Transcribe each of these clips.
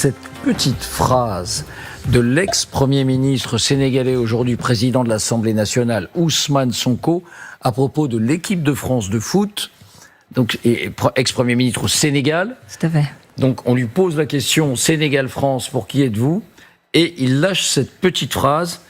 cette petite phrase de l'ex-premier ministre sénégalais, aujourd'hui président de l'Assemblée nationale, Ousmane Sonko, à propos de l'équipe de France de foot, donc ex-premier ministre au Sénégal. Tout à fait. Donc on lui pose la question Sénégal-France, pour qui êtes-vous? Et il lâche cette petite phrase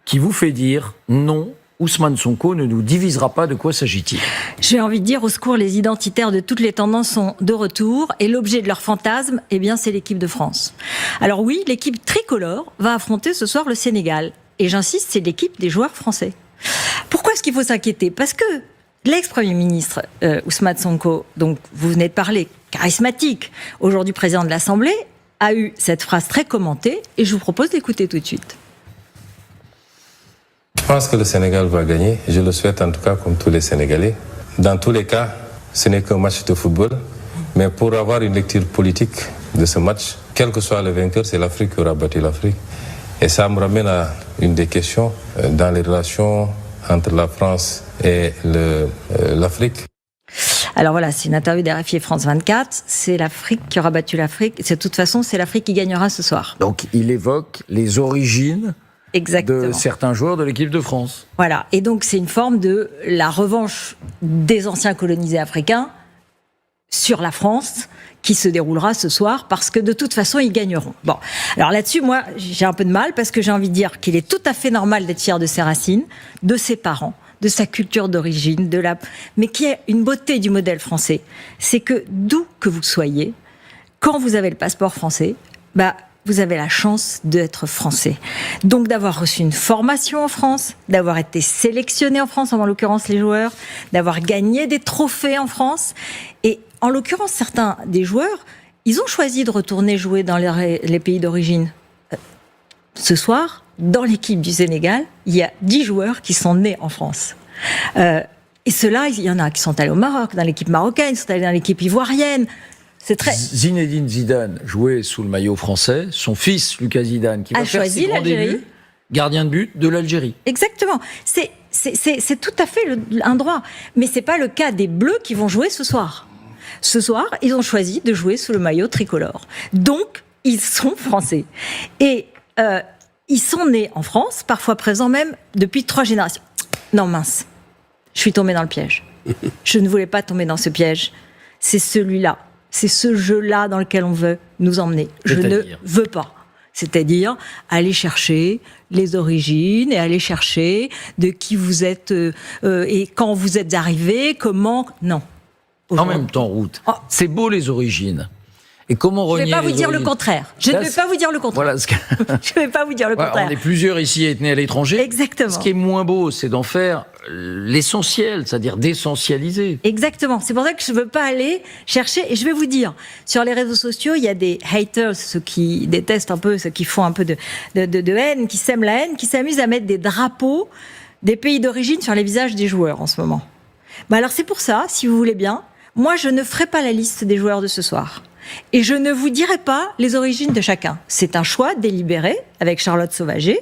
qui vous fait dire non. Ousmane Sonko ne nous divisera pas. De quoi s'agit-il? J'ai envie de dire, au secours, les identitaires de toutes les tendances sont de retour et l'objet de leur fantasme, eh bien, c'est l'équipe de France. Alors oui, l'équipe tricolore va affronter ce soir le Sénégal. Et j'insiste, c'est l'équipe des joueurs français. Pourquoi est-ce qu'il faut s'inquiéter? Parce que l'ex-premier ministre Ousmane Sonko, donc vous venez de parler, charismatique, aujourd'hui président de l'Assemblée, a eu cette phrase très commentée et je vous propose d'écouter tout de suite. Je pense que le Sénégal va gagner. Je le souhaite en tout cas comme tous les Sénégalais. Dans tous les cas, ce n'est qu'un match de football. Mais pour avoir une lecture politique de ce match, quel que soit le vainqueur, c'est l'Afrique qui aura battu l'Afrique. Et ça me ramène à une des questions dans les relations entre la France et l'Afrique. Alors voilà, c'est une interview d'RFI et France 24. C'est l'Afrique qui aura battu l'Afrique. De toute façon, c'est l'Afrique qui gagnera ce soir. Donc il évoque les origines de certains joueurs de l'équipe de France. Voilà, et donc c'est une forme de la revanche des anciens colonisés africains sur la France qui se déroulera ce soir parce que de toute façon ils gagneront. Bon, alors là-dessus, moi j'ai un peu de mal parce que j'ai envie de dire qu'il est tout à fait normal d'être fier de ses racines, de ses parents, de sa culture d'origine, mais qui est une beauté du modèle français. C'est que d'où que vous soyez, quand vous avez le passeport français, vous avez la chance d'être français. Donc d'avoir reçu une formation en France, d'avoir été sélectionné en France, en l'occurrence les joueurs, d'avoir gagné des trophées en France. Et en l'occurrence, certains des joueurs, ils ont choisi de retourner jouer dans les pays d'origine. Ce soir, dans l'équipe du Sénégal, il y a 10 joueurs qui sont nés en France. Et ceux-là, il y en a qui sont allés au Maroc, dans l'équipe marocaine, ils sont allés dans l'équipe ivoirienne. Zinedine Zidane jouait sous le maillot français. Son fils, Lucas Zidane, qui va faire ses grands débuts, gardien de but de l'Algérie. Exactement. C'est tout à fait un droit. Mais c'est pas le cas des Bleus qui vont jouer ce soir. Ce soir, ils ont choisi de jouer sous le maillot tricolore. Donc, ils sont français. Et ils sont nés en France, parfois présents même depuis 3 générations. Non, mince. Je suis tombée dans le piège. Je ne voulais pas tomber dans ce piège. C'est celui-là. C'est ce jeu-là dans lequel on veut nous emmener. Je ne veux pas. C'est-à-dire aller chercher les origines et aller chercher de qui vous êtes et quand vous êtes arrivé, comment... Non. En même temps, Ruth, c'est beau les origines. Et comment renier les origines ? Je ne vais pas vous dire le contraire. Je ne vais pas vous dire le contraire. Voilà Je ne vais pas vous dire le contraire. On est plusieurs ici à être nés à l'étranger. Exactement. Ce qui est moins beau, c'est d'en faire l'essentiel, c'est-à-dire d'essentialiser. Exactement. C'est pour ça que je ne veux pas aller chercher. Et je vais vous dire, sur les réseaux sociaux, il y a des haters, ceux qui détestent un peu, ceux qui font un peu de haine, qui sèment la haine, qui s'amusent à mettre des drapeaux des pays d'origine sur les visages des joueurs en ce moment. Alors c'est pour ça, si vous voulez bien, moi je ne ferai pas la liste des joueurs de ce soir. Et je ne vous dirai pas les origines de chacun. C'est un choix délibéré avec Charlotte Sauvager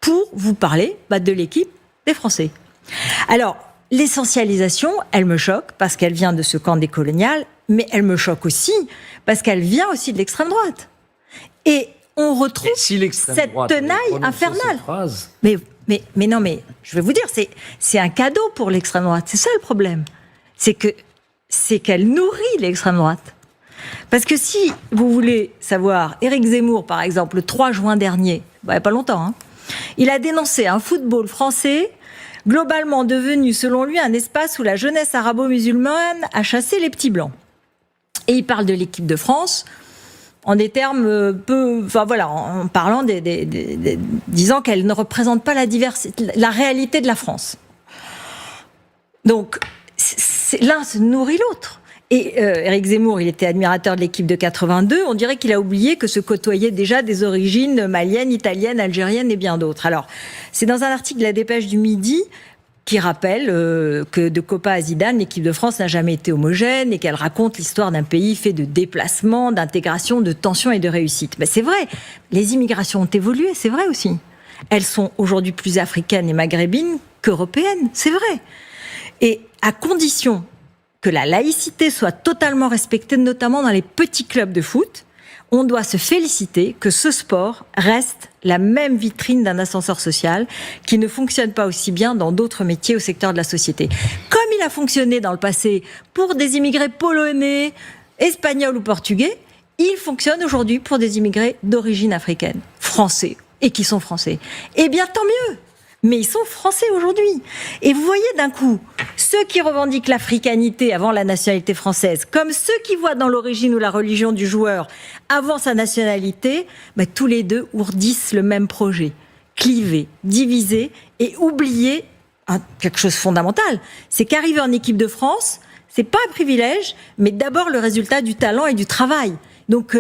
pour vous parler de l'équipe des Français. Alors, l'essentialisation, elle me choque parce qu'elle vient de ce camp décolonial, mais elle me choque aussi parce qu'elle vient aussi de l'extrême droite. Et on retrouve cette tenaille infernale. Mais non, mais je vais vous dire, c'est un cadeau pour l'extrême droite. C'est ça le problème. C'est qu'elle nourrit l'extrême droite. Parce que si vous voulez savoir, Éric Zemmour, par exemple, le 3 juin dernier, il n'y a pas longtemps, il a dénoncé un football français globalement devenu, selon lui, un espace où la jeunesse arabo-musulmane a chassé les petits blancs. Et il parle de l'équipe de France en des termes en parlant disant qu'elle ne représente pas la réalité de la France. Donc, l'un se nourrit l'autre. Et Éric Zemmour, il était admirateur de l'équipe de 82. On dirait qu'il a oublié que se côtoyaient déjà des origines maliennes, italiennes, algériennes et bien d'autres. Alors, c'est dans un article de la Dépêche du Midi qui rappelle que de Copa à Zidane, l'équipe de France n'a jamais été homogène et qu'elle raconte l'histoire d'un pays fait de déplacements, d'intégration, de tensions et de réussite. C'est vrai, les immigrations ont évolué, c'est vrai aussi. Elles sont aujourd'hui plus africaines et maghrébines qu'européennes, c'est vrai. Et à condition que la laïcité soit totalement respectée, notamment dans les petits clubs de foot, on doit se féliciter que ce sport reste la même vitrine d'un ascenseur social qui ne fonctionne pas aussi bien dans d'autres métiers au secteur de la société. Comme il a fonctionné dans le passé pour des immigrés polonais, espagnols ou portugais, il fonctionne aujourd'hui pour des immigrés d'origine africaine, français, et qui sont français. Eh bien, tant mieux. Mais ils sont français aujourd'hui. Et vous voyez d'un coup, ceux qui revendiquent l'africanité avant la nationalité française, comme ceux qui voient dans l'origine ou la religion du joueur avant sa nationalité, tous les deux ourdissent le même projet. Cliver, diviser et oublier quelque chose de fondamental. C'est qu'arriver en équipe de France, c'est pas un privilège, mais d'abord le résultat du talent et du travail. Donc,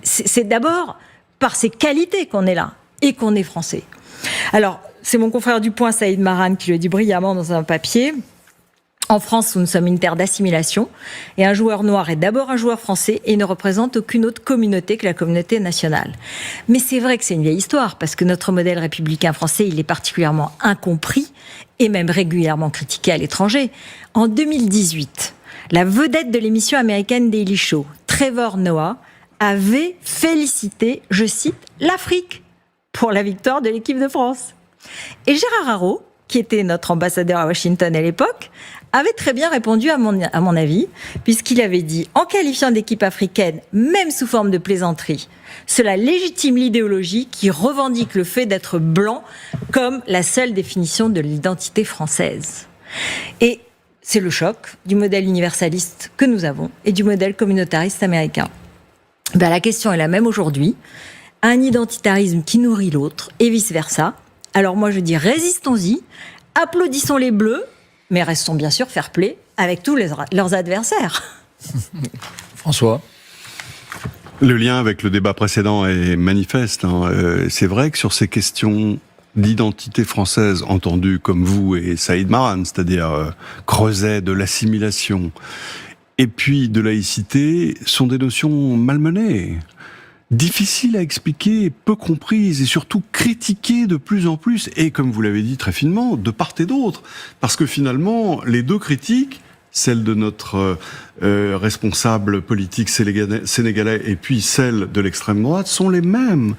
c'est d'abord par ses qualités qu'on est là et qu'on est français. Alors, c'est mon confrère du Point, Saïd Maran, qui le dit brillamment dans un papier. En France, nous sommes une terre d'assimilation. Et un joueur noir est d'abord un joueur français et ne représente aucune autre communauté que la communauté nationale. Mais c'est vrai que c'est une vieille histoire, parce que notre modèle républicain français, il est particulièrement incompris et même régulièrement critiqué à l'étranger. En 2018, la vedette de l'émission américaine Daily Show, Trevor Noah, avait félicité, je cite, l'Afrique pour la victoire de l'équipe de France. Et Gérard Haraud, qui était notre ambassadeur à Washington à l'époque, avait très bien répondu à mon avis, puisqu'il avait dit, en qualifiant d'équipe africaine, même sous forme de plaisanterie, cela légitime l'idéologie qui revendique le fait d'être blanc comme la seule définition de l'identité française. Et c'est le choc du modèle universaliste que nous avons et du modèle communautariste américain. La question est la même aujourd'hui. Un identitarisme qui nourrit l'autre et vice-versa. Alors moi je dis résistons-y, applaudissons les Bleus, mais restons bien sûr fair-play avec tous leurs adversaires. François ? Le lien avec le débat précédent est manifeste. C'est vrai que sur ces questions d'identité française, entendues comme vous et Saïd Maran, c'est-à-dire creuset de l'assimilation, et puis de laïcité, sont des notions malmenées, difficiles à expliquer, peu comprises et surtout critiquées de plus en plus, et comme vous l'avez dit très finement, de part et d'autre. Parce que finalement, les deux critiques, celle de notre responsable politique sénégalais et puis celle de l'extrême droite, sont les mêmes.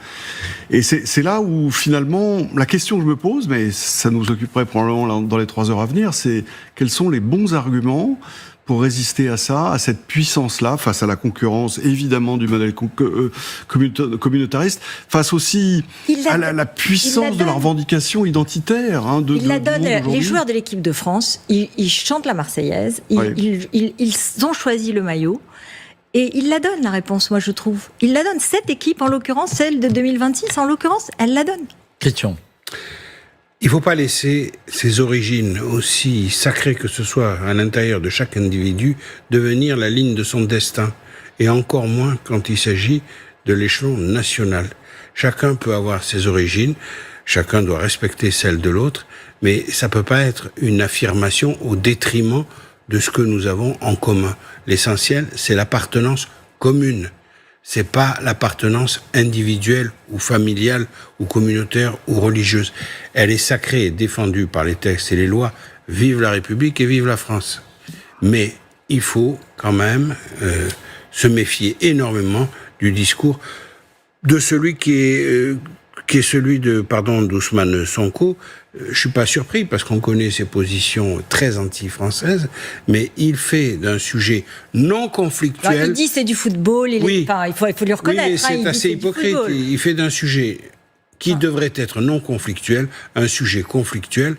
Et c'est là où finalement, la question que je me pose, mais ça nous occuperait probablement dans les 3 heures à venir, c'est quels sont les bons arguments pour résister à ça, à cette puissance-là, face à la concurrence, évidemment, du modèle communautariste, face aussi à la puissance de la revendication identitaire. Il la donne. Les joueurs de l'équipe de France, ils chantent la Marseillaise, ils ont choisi le maillot, et ils la donnent, la réponse, moi, je trouve. Ils la donnent. Cette équipe, en l'occurrence, celle de 2026, en l'occurrence, elle la donne. Christian. Il ne faut pas laisser ses origines, aussi sacrées que ce soit à l'intérieur de chaque individu, devenir la ligne de son destin. Et encore moins quand il s'agit de l'échelon national. Chacun peut avoir ses origines, chacun doit respecter celles de l'autre, mais ça ne peut pas être une affirmation au détriment de ce que nous avons en commun. L'essentiel, c'est l'appartenance commune. C'est pas l'appartenance individuelle ou familiale ou communautaire ou religieuse. Elle est sacrée et défendue par les textes et les lois. Vive la République et vive la France. Mais il faut quand même se méfier énormément du discours de celui qui est celui d'Ousmane Sonko. Je suis pas surpris parce qu'on connaît ses positions très anti-françaises, mais il fait d'un sujet non conflictuel. Alors, il dit c'est du football, il faut lui reconnaître. Oui, mais c'est assez hypocrite. Il fait d'un sujet qui devrait être non conflictuel un sujet conflictuel.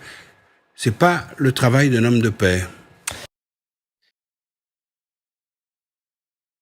C'est pas le travail d'un homme de paix.